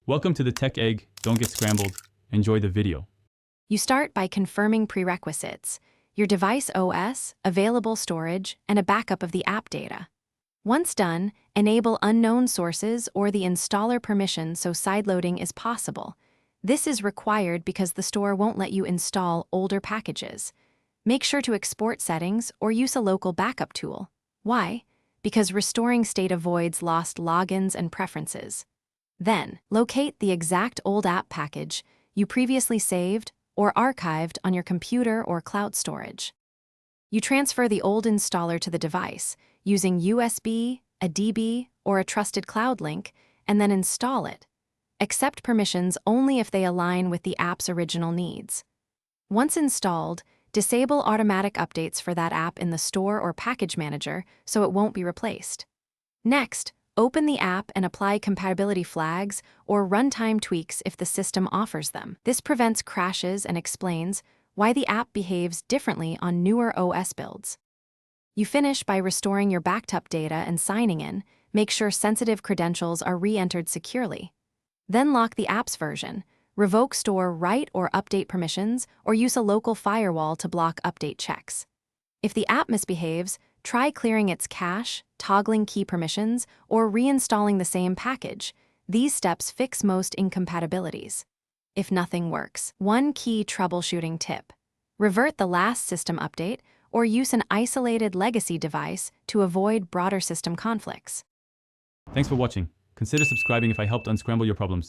Welcome to the Tech Egg. Don't get scrambled. Enjoy the video. You start by confirming prerequisites: your device OS, available storage, and a backup of the app data. Once done, enable unknown sources or the installer permission so sideloading is possible. This is required because the store won't let you install older packages. Make sure to export settings or use a local backup tool. Why? Because restoring state avoids lost logins and preferences. Then, locate the exact old app package you previously saved or archived on your computer or cloud storage. You transfer the old installer to the device using USB, a DB, or a trusted cloud link, and then install it. Accept permissions only if they align with the app's original needs. Once installed, disable automatic updates for that app in the store or package manager so it won't be replaced. Next, open the app and apply compatibility flags or runtime tweaks if the system offers them. This prevents crashes and explains why the app behaves differently on newer OS builds. You finish by restoring your backed up data and signing in. Make sure sensitive credentials are re-entered securely. Then lock the app's version, revoke store write or update permissions, or use a local firewall to block update checks. If the app misbehaves, try clearing its cache, toggling key permissions, or reinstalling the same package. These steps fix most incompatibilities. If nothing works, one key troubleshooting tip: revert the last system update or use an isolated legacy device to avoid broader system conflicts. Thanks for watching. Consider subscribing if I helped unscramble your problems.